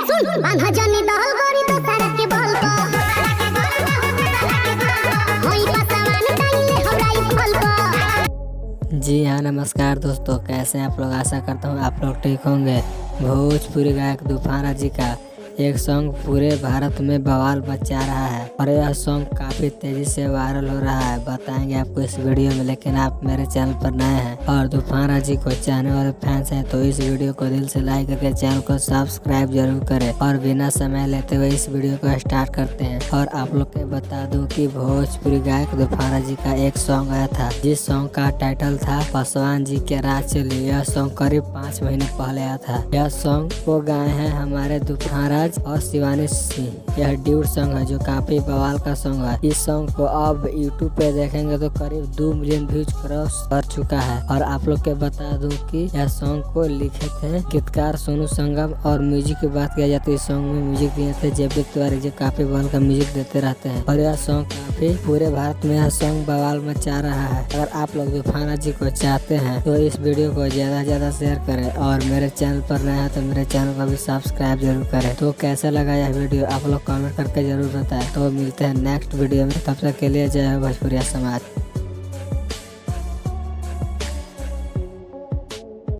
सुन बांधा जनी दहल गोरी तो सड़क के बल को होई पसवान टाइले हमरा फल को। जी हाँ, नमस्कार दोस्तों, कैसे हैं आप लोग। आशा करता हूँ आप लोग ठीक होंगे। भोजपुरी गायक तूफान राजी का एक सॉन्ग पूरे भारत में बवाल मचा रहा है और यह सॉन्ग काफी तेजी से वायरल हो रहा है। बताएंगे आपको इस वीडियो में, लेकिन आप मेरे चैनल पर नए हैं और तूफान राजी को चाहने वाले फैंस हैं तो इस वीडियो को दिल से लाइक करके चैनल को सब्सक्राइब जरूर करें। और बिना समय लेते हुए इस वीडियो को स्टार्ट करते हैं। और आप लोग के बता दूं कि भोजपुरी गायक तूफान राजी का एक सॉन्ग आया था जिस सॉन्ग का टाइटल था पासवान जी के राज चली। यह सॉन्ग करीब 5 महीने पहले आया था। यह सॉन्ग को गाए हैं हमारे तूफान और शिवानी सिंह। यह ड्यूट सॉन्ग है जो काफी बवाल का सॉन्ग है। इस सॉन्ग को अब यूट्यूब पे देखेंगे तो करीब 2 मिलियन व्यूज क्रॉस कर चुका है। और आप लोग के बता दूं कि यह सॉन्ग को लिखे थे गीतकार सोनू संगम और म्यूजिक की बात किया जाए तो इस सॉन्ग में म्यूजिक दिए थे जेपी तिवारी, जो काफी बवाल का म्यूजिक देते रहते हैं। और यह सॉन्ग काफी पूरे भारत में यह सॉन्ग बवाल मचा रहा है। अगर आप लोग तूफान राजी को चाहते हैं तो इस वीडियो को ज्यादा से ज्यादा शेयर करें और मेरे चैनल पर नए हैं तो मेरे चैनल को भी सब्सक्राइब जरूर करें। तो कैसा लगा यह वीडियो आप लोग कमेंट करके जरूर बताएं। तो मिलते हैं नेक्स्ट वीडियो में, तब तक के लिए जय हो भोजपुरिया समाज।